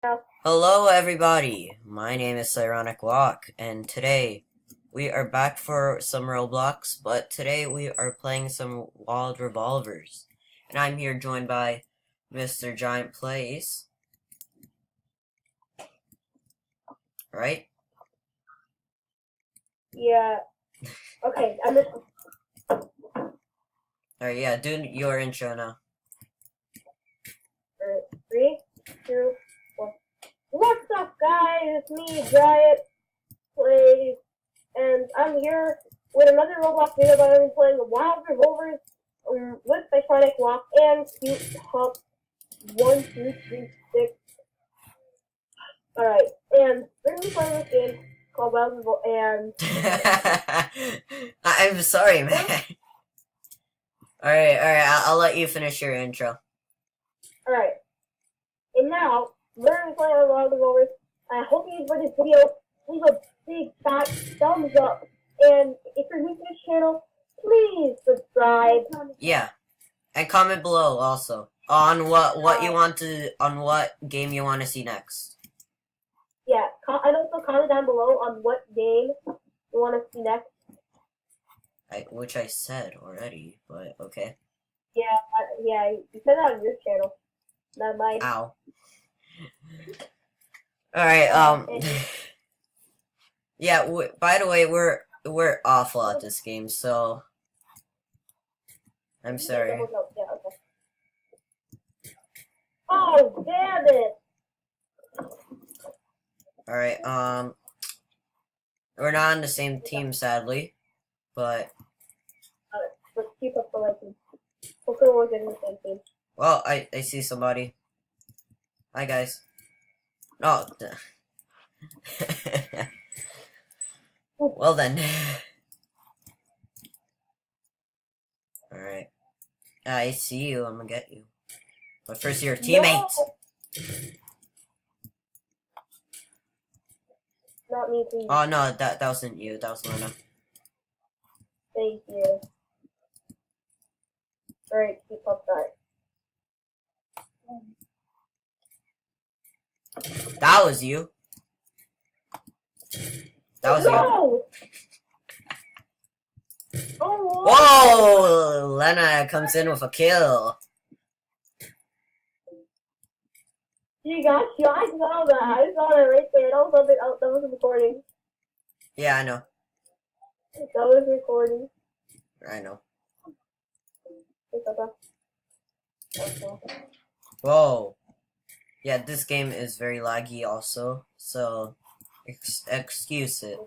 Hello, everybody. My name is Ironic Walk, and today we are back for some Roblox. But today we are playing some Wild Revolvers, and I'm here joined by Mr. Giant Plays. Right? Yeah. Okay. I'm just. All right. Yeah. Do your intro now. 3, 2, 1. What's up, guys? It's me, Giant Plays, and I'm here with another Roblox video that I'm playing Wild Revolvers with Iconic Walk and Cute Hop 1236. Alright, and we're gonna be playing this game called Wild Revolvers, and I'm sorry, man. All right. I'll let you finish your intro. alright. And now, we're going to play on Wild Revolvers. I hope you enjoyed this video. Leave a big fat thumbs up. And if you're new to this channel, please subscribe. Yeah, and comment below also on what you want to what game you want to see next. Yeah, and also comment down below on what game you want to see next. Which I said already, but okay. Yeah, you said that on your channel, not mine. Ow. All right. Yeah. By the way, we're awful at this game, so I'm sorry. Yeah, okay. Oh, damn it! All right. We're not on the same team, sadly, but Let's keep up the legend. Hopefully we'll get in the same team. well, I see somebody. Hi, guys. Oh. Well then. Alright. I see you, I'm gonna get you. But first, your teammate! No. Not me, please. Oh no, that wasn't you, that was Luna. Thank you. Alright, keep up that. That was you. That was no! you. Oh, whoa! Lena comes in with a kill. she got you. I saw that. I saw that right there. That was something else. That was recording. Yeah, I know. That was recording. I know. Okay. Whoa. Yeah, this game is very laggy also, so excuse it.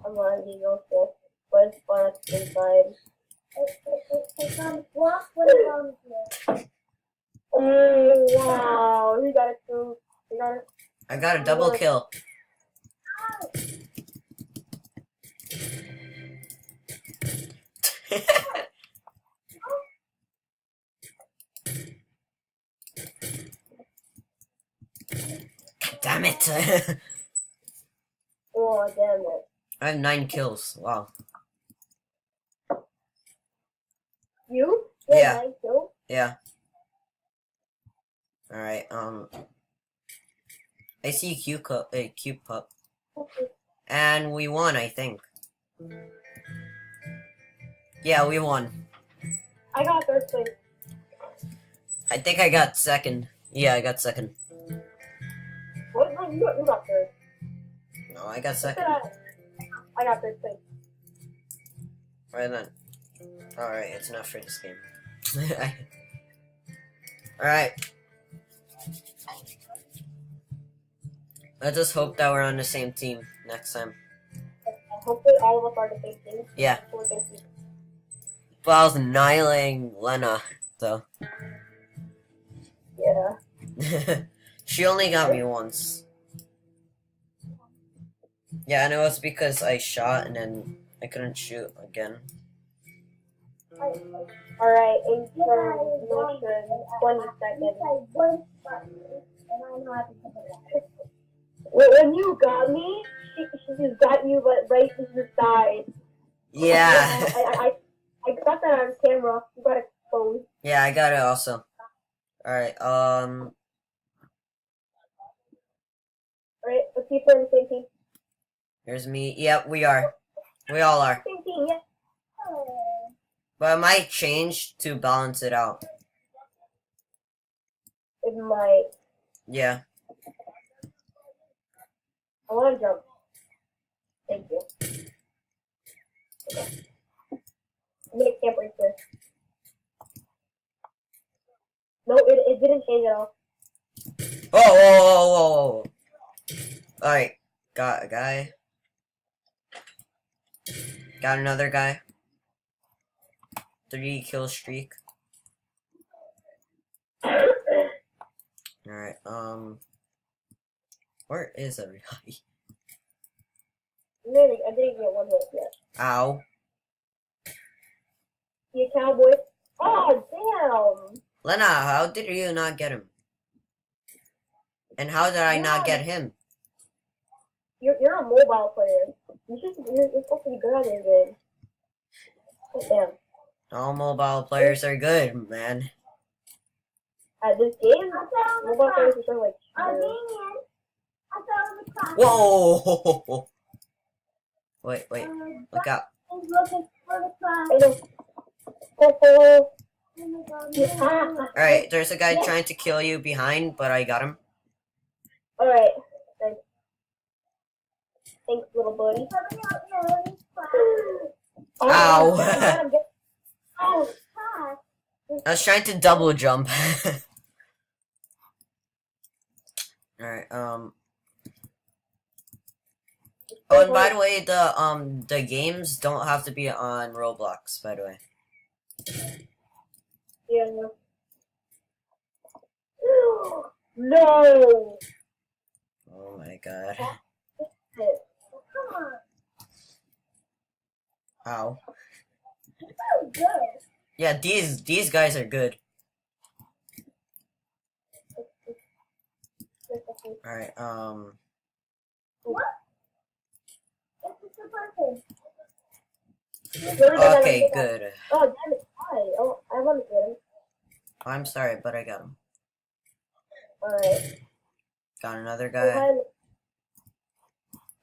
I'm lagging also. But it's fun inside. Oh, wow. He got a kill. I got a double kill. Damn it! Oh, damn it. I have 9 kills. Wow. You? Yeah. 9 kills? Yeah. Alright, I see Q Pup. And we won, I think. Yeah, we won. I got third place. I think I got second. Yeah, I got second. What? No, you got third. No, I got second. I got third place. Right then. Alright, it's enough for this game. Alright. Let's just hope that we're on the same team next time. Hopefully all of us are the same team. Yeah. But I was annihilating Lena, though. Yeah. She only got me once. Yeah, and it was because I shot and then I couldn't shoot again. Alright, in motion, 20 seconds. When you got me, she just got you, but right to the side. Yeah. I got that on camera. You got exposed. Yeah, I got it also. Alright, Right? Let's see if we're in the same team. Here's me. Yep, we are. We all are. Same team, yeah. But it might change to balance it out. It might. Yeah. I want to jump. Thank you. Okay. I'm gonna camp right there. No, it didn't change at all. Whoa, whoa, whoa, whoa, whoa. Alright. Got a guy. Got another guy. 3 kill streak. Alright, where is everybody? Really, I didn't get one hit yet. Ow. You cowboy. Oh, damn! Lena, how did you not get him? And how did I not get him? You're a mobile player. You're supposed to be good at this game. Oh, damn. All mobile players are good, man. At this game, mobile players are sort of like Whoa! Wait, look out. Alright, there's a guy trying to kill you behind, but I got him. Alright, thanks. Thanks, little buddy. Ow! Oh, I was trying to double jump. Alright, Oh, and by the way, the games don't have to be on Roblox, by the way. yeah, no! Oh my god. Come on. Ow. So good. Yeah, these guys are good. Alright, What? okay, good. Oh, damn it. Hi. Oh, I want to get him. I'm sorry, but I got him. Alright. Got another guy.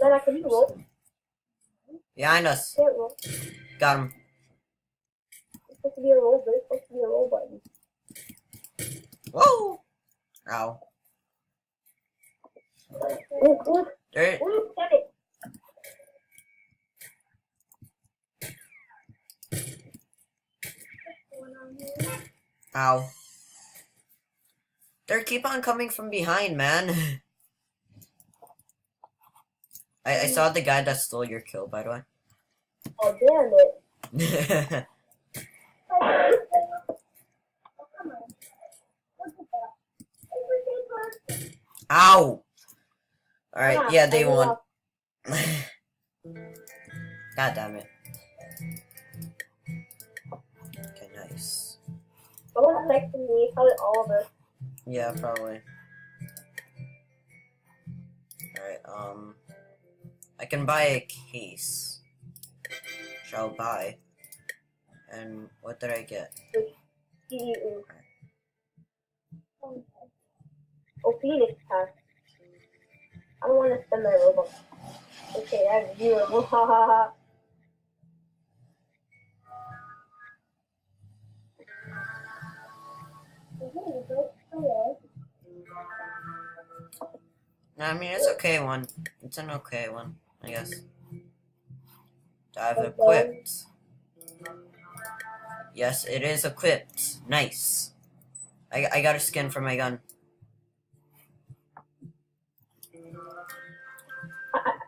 Then I can roll. Behind us. Can't roll. Got him. It's supposed to be a roll, but it's supposed to be a roll button. Whoa! Ow. Ooh, There. damn it. Ow. They keep on coming from behind, man. I saw the guy that stole your kill, by the way. Oh, damn it. Ow! Alright, yeah, they won. God damn it. Okay, nice. Someone's next to me, probably Oliver. Yeah, probably. Alright, I can buy a case. Shall buy. And what did I get? Oh, Phoenix pass. I don't want to spend my Robux. Okay, I have 0. Ha ha ha. No, I mean, it's okay one. It's an okay one, I guess. I've equipped. Yes, it is equipped. Nice. I got a skin for my gun.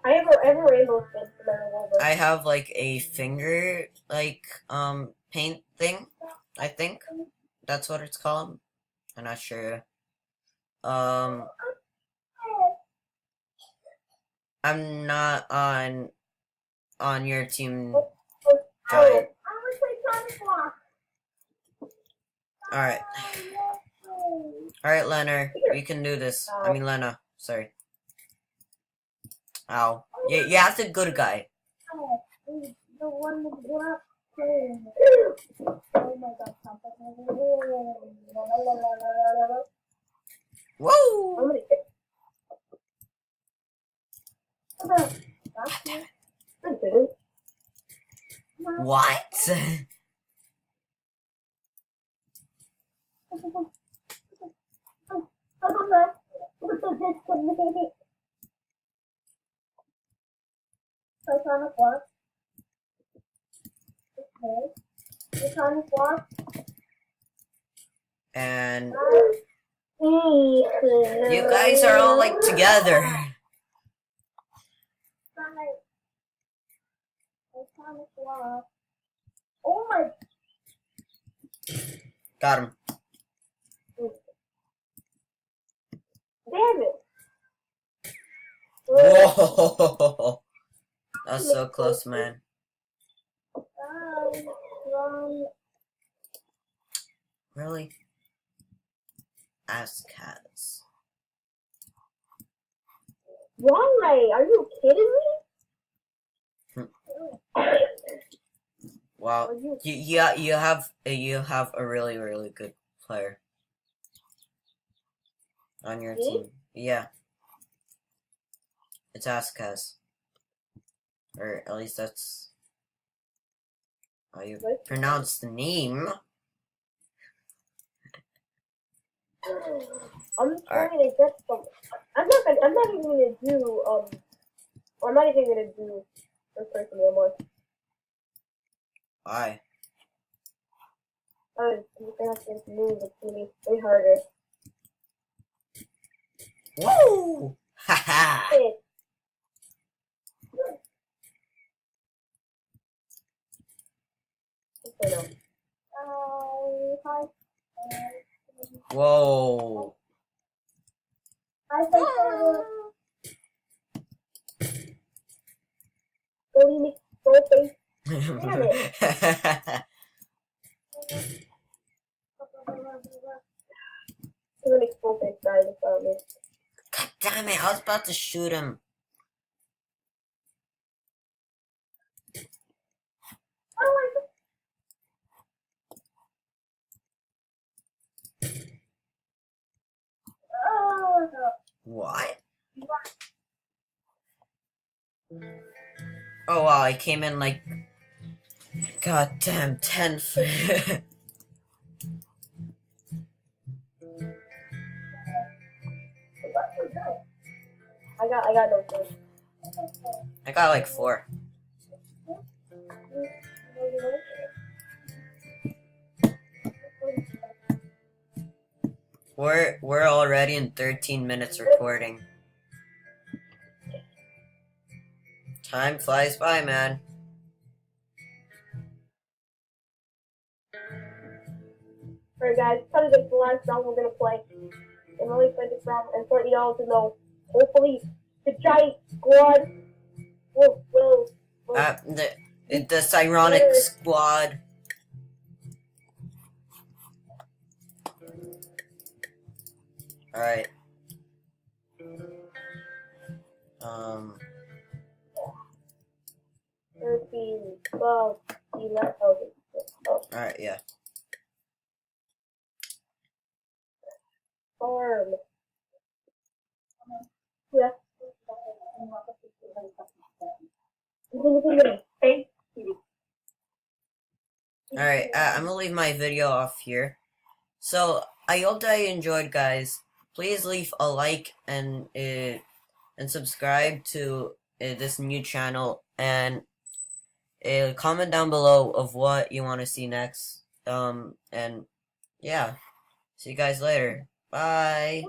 I have a rainbow skin for my revolver. I have like a finger paint thing. I think that's what it's called. I'm not sure. I'm not on your team, Giant. Alright. Alright, Lena. We can do this. I mean, Lena. Sorry. Ow. You have the good guy. The one with the black thing. Oh my god, Whoa! What? And you guys are all like together. Oh my. Got him. Damn it. Whoa. That's so close, man. Really? Ass cats. Why? Are you kidding me? Wow. You have a really good player on your team. Yeah. It's Askaz. Or at least that's how you pronounce the name. I'm just going to get some. I'm not even gonna do I'm not even gonna do first person anymore. Why? I'm just gonna have to move the TV way harder. Woo! Haha! Hi. Whoa! Hi, go face. Damn it. I'm gonna make full face guys without me. God damn it, I was about to shoot him. What? Oh wow, I came in like goddamn 10th. I got no face. I got like 4. We're already in 13 minutes recording. Time flies by, man. Alright guys, kind of the last round we're gonna play. I'm really excited this round and for y'all to know, hopefully the giant squad will The Cyronic squad. Alright. 13, 12, 11, oh. Alright, yeah. Farm. Yeah. Alright, I'm gonna leave my video off here. So, I hope that you enjoyed, guys. Please leave a like and subscribe to this new channel, and comment down below of what you want to see next. And yeah, see you guys later. Bye.